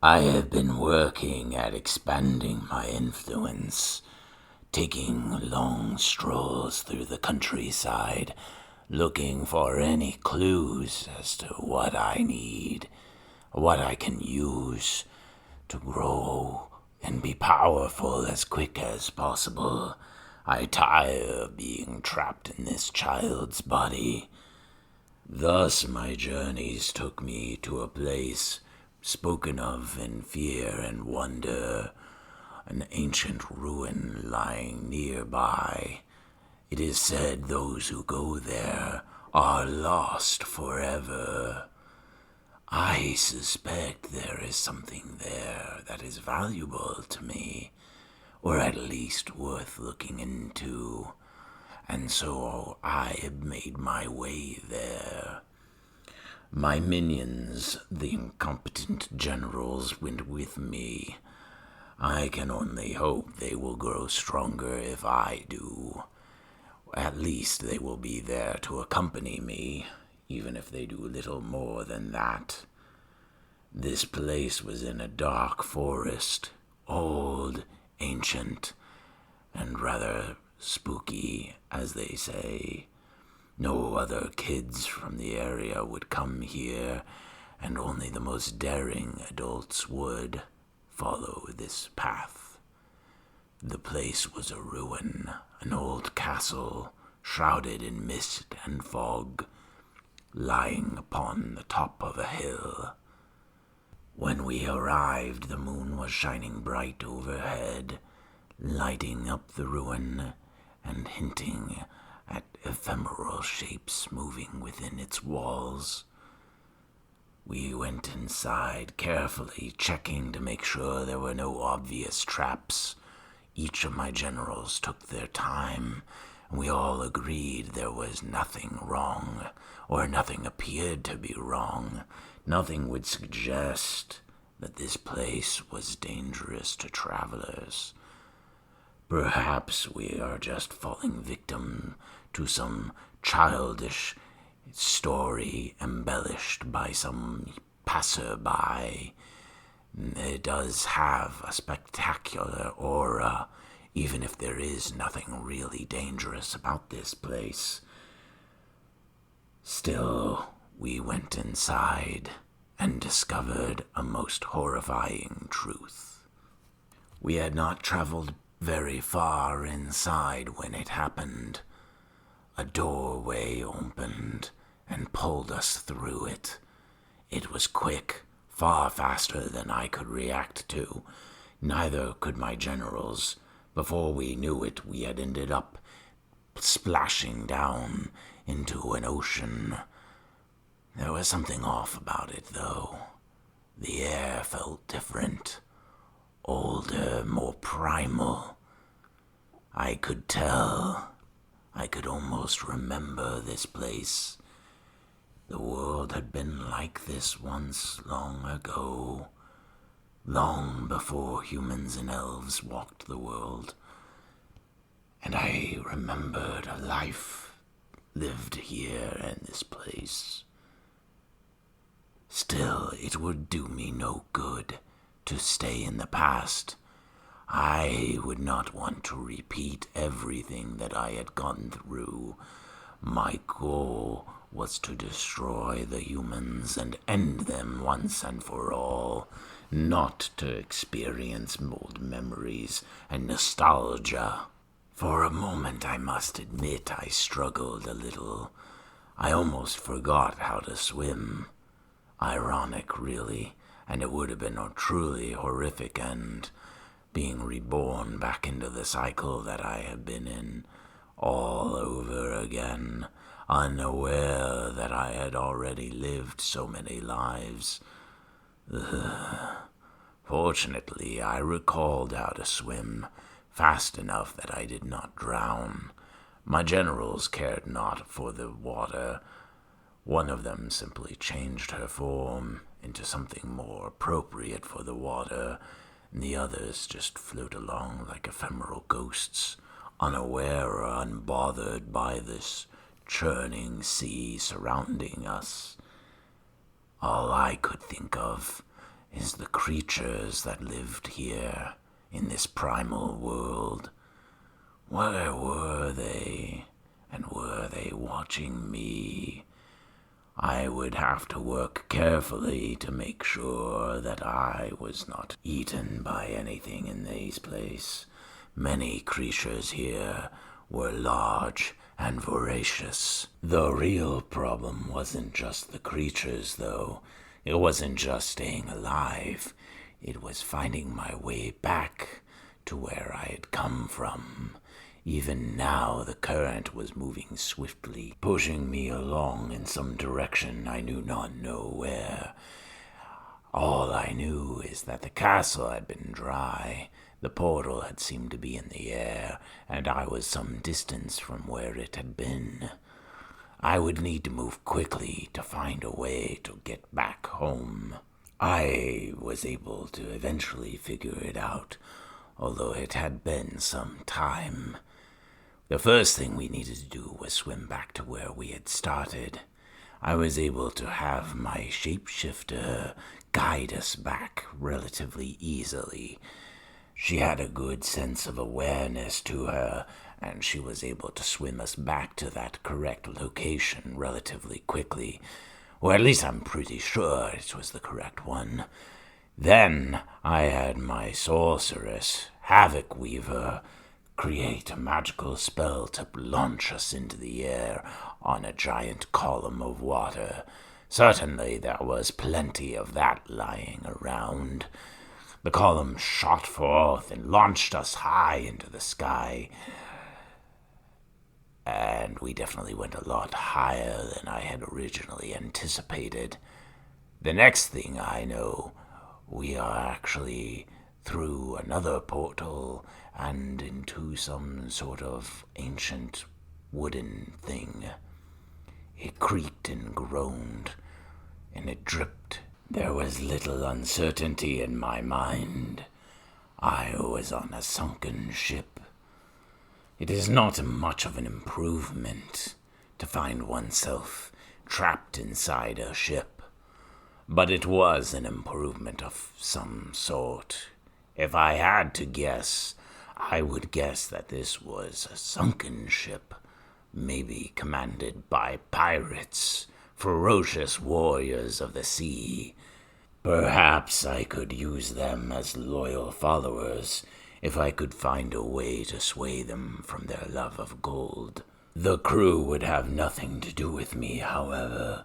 I have been working at expanding my influence, taking long strolls through the countryside, looking for any clues as to what I need, what I can use to grow and be powerful as quick as possible. I tire of being trapped in this child's body. Thus my journeys took me to a place spoken of in fear and wonder, an ancient ruin lying nearby. It is said those who go there are lost forever. I suspect there is something there that is valuable to me, or at least worth looking into, and so I have made my way there. My minions, the incompetent generals, went with me. I can only hope they will grow stronger if I do. At least they will be there to accompany me, even if they do little more than that. This place was in a dark forest, old, ancient, and rather spooky, as they say. No other kids from the area would come here, and only the most daring adults would follow this path. The place was a ruin, an old castle, shrouded in mist and fog, lying upon the top of a hill. When we arrived, the moon was shining bright overhead, lighting up the ruin and hinting at ephemeral shapes moving within its walls. We went inside, carefully checking to make sure there were no obvious traps. Each of my generals took their time, and we all agreed there was nothing wrong, or nothing appeared to be wrong. Nothing would suggest that this place was dangerous to travelers. Perhaps we are just falling victim to some childish story embellished by some passerby. It does have a spectacular aura, even if there is nothing really dangerous about this place. Still, we went inside and discovered a most horrifying truth. We had not traveled very far inside when it happened. A doorway opened and pulled us through it. It was quick, far faster than I could react to. Neither could my generals. Before we knew it, we had ended up splashing down into an ocean. There was something off about it, though. The air felt different, older, more primal. I could tell. I could almost remember this place. The world had been like this once long ago, long before humans and elves walked the world. And I remembered a life lived here in this place. Still, it would do me no good to stay in the past. I would not want to repeat everything that I had gone through. My goal was to destroy the humans and end them once and for all, not to experience old memories and nostalgia. For a moment, I must admit, I struggled a little. I almost forgot how to swim. Ironic, really, and it would have been a truly horrific end, being reborn back into the cycle that I had been in, all over again, unaware that I had already lived so many lives. Fortunately, I recalled how to swim fast enough that I did not drown. My generals cared not for the water. One of them simply changed her form into something more appropriate for the water, and the others just float along like ephemeral ghosts, unaware or unbothered by this churning sea surrounding us. All I could think of is the creatures that lived here in this primal world. Where were they? And were they watching me? I would have to work carefully to make sure that I was not eaten by anything in this place. Many creatures here were large and voracious. The real problem wasn't just the creatures, though. It wasn't just staying alive. It was finding my way back to where I had come from. Even now, the current was moving swiftly, pushing me along in some direction I knew not know where. All I knew is that the castle had been dry, the portal had seemed to be in the air, and I was some distance from where it had been. I would need to move quickly to find a way to get back home. I was able to eventually figure it out, although it had been some time. The first thing we needed to do was swim back to where we had started. I was able to have my shapeshifter guide us back relatively easily. She had a good sense of awareness to her, and she was able to swim us back to that correct location relatively quickly. Or at least I'm pretty sure it was the correct one. Then I had my sorceress, Havoc Weaver, create a magical spell to launch us into the air on a giant column of water. Certainly there was plenty of that lying around. The column shot forth and launched us high into the sky, and we definitely went a lot higher than I had originally anticipated. The next thing I know, we are actually through another portal and into some sort of ancient wooden thing. It creaked and groaned, and it dripped. There was little uncertainty in my mind. I was on a sunken ship. It is not much of an improvement to find oneself trapped inside a ship, but it was an improvement of some sort. If I had to guess, I would guess that this was a sunken ship, maybe commanded by pirates, ferocious warriors of the sea. Perhaps I could use them as loyal followers if I could find a way to sway them from their love of gold. The crew would have nothing to do with me, however,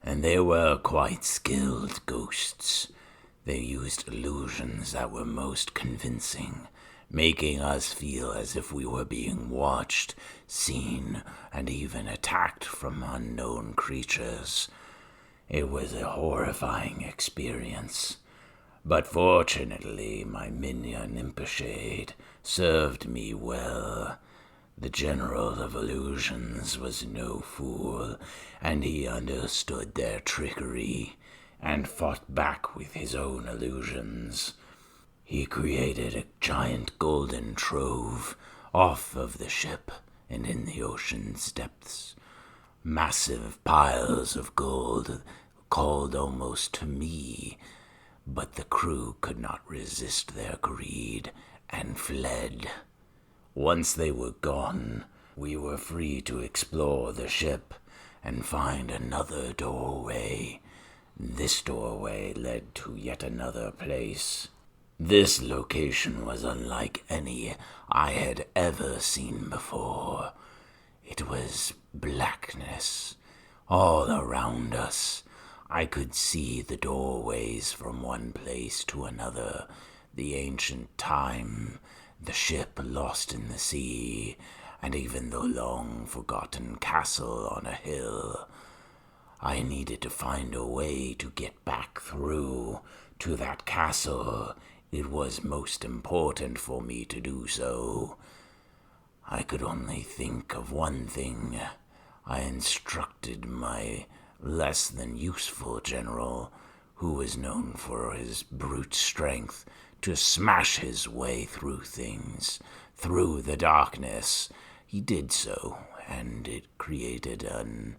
and they were quite skilled ghosts. They used illusions that were most convincing, making us feel as if we were being watched, seen, and even attacked from unknown creatures. It was a horrifying experience, but fortunately my minion Impershade served me well. The General of Illusions was no fool, and he understood their trickery and fought back with his own illusions. He created a giant golden trove off of the ship and in the ocean's depths. Massive piles of gold called almost to me, but the crew could not resist their greed and fled. Once they were gone, we were free to explore the ship and find another doorway. This doorway led to yet another place. This location was unlike any I had ever seen before. It was blackness all around us. I could see the doorways from one place to another, the ancient time, the ship lost in the sea, and even the long-forgotten castle on a hill. I needed to find a way to get back through to that castle. It was most important for me to do so. I could only think of one thing. I instructed my less than useful general, who was known for his brute strength, to smash his way through things, through the darkness. He did so, and it created an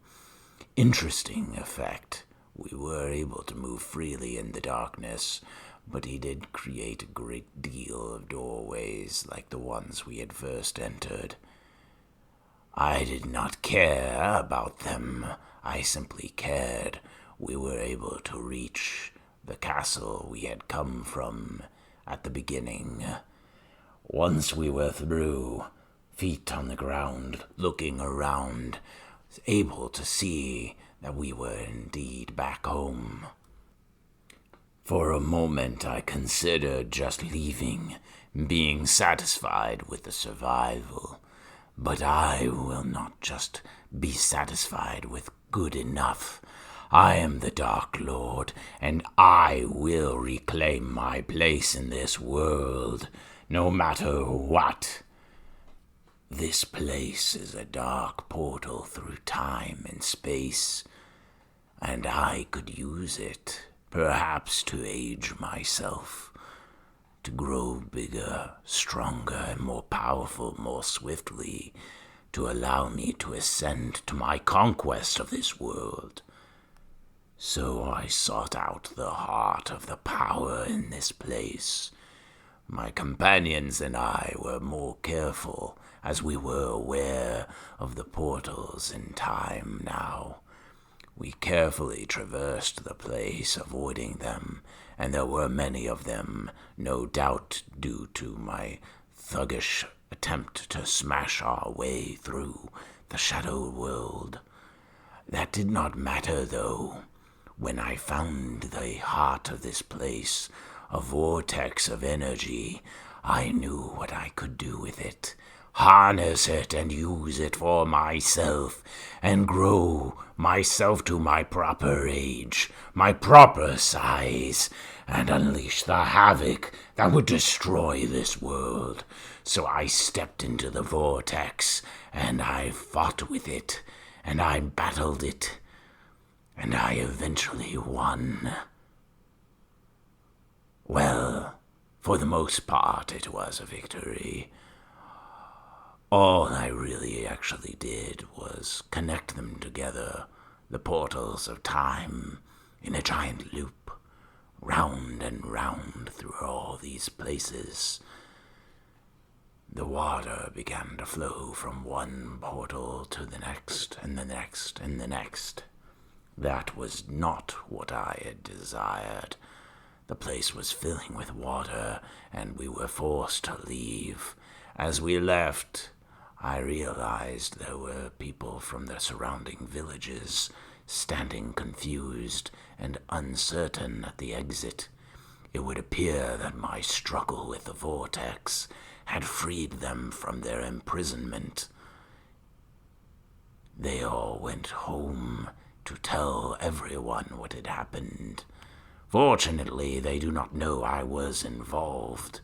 interesting effect. We were able to move freely in the darkness, but he did create a great deal of doorways like the ones we had first entered. I did not care about them. I simply cared we were able to reach the castle we had come from at the beginning. Once we were through, feet on the ground, looking around, able to see that we were indeed back home. For a moment I considered just leaving, being satisfied with the survival. But I will not just be satisfied with good enough. I am the Dark Lord, and I will reclaim my place in this world, no matter what. This place is a dark portal through time and space, and I could use it, perhaps to age myself, to grow bigger, stronger, and more powerful more swiftly, to allow me to ascend to my conquest of this world. So I sought out the heart of the power in this place. My companions and I were more careful, as we were aware of the portals in time now. We carefully traversed the place, avoiding them, and there were many of them, no doubt due to my thuggish attempt to smash our way through the shadow world. That did not matter, though. When I found the heart of this place, a vortex of energy, I knew what I could do with it. Harness it and use it for myself, and grow myself to my proper age, my proper size, and unleash the havoc that would destroy this world. So I stepped into the vortex, and I fought with it, and I battled it, and I eventually won. Well, for the most part, it was a victory. All I really actually did was connect them together, the portals of time, in a giant loop, round and round through all these places. The water began to flow from one portal to the next, and the next, and the next. That was not what I had desired. The place was filling with water, and we were forced to leave. As we left, I realized there were people from the surrounding villages standing confused and uncertain at the exit. It would appear that my struggle with the vortex had freed them from their imprisonment. They all went home to tell everyone what had happened. Fortunately, they do not know I was involved.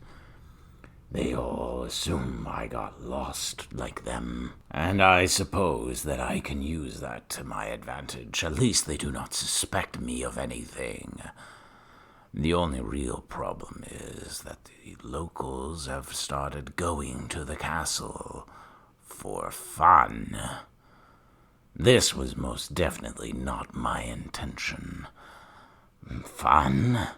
They all assume I got lost like them, and I suppose that I can use that to my advantage. At least they do not suspect me of anything. The only real problem is that the locals have started going to the castle for fun. This was most definitely not my intention. Fun?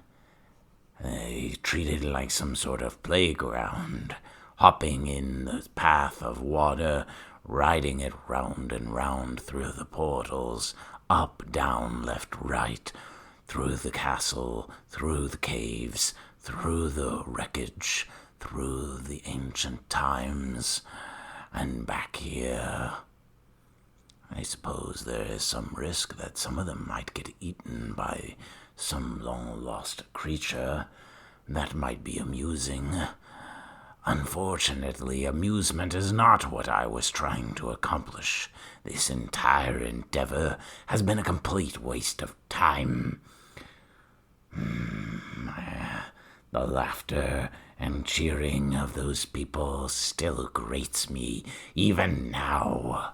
They treated it like some sort of playground, hopping in the path of water, riding it round and round through the portals, up, down, left, right, through the castle, through the caves, through the wreckage, through the ancient times, and back here. I suppose there is some risk that some of them might get eaten by some long-lost creature. That might be amusing. Unfortunately, amusement is not what I was trying to accomplish. This entire endeavor has been a complete waste of time. The laughter and cheering of those people still grates me, even now.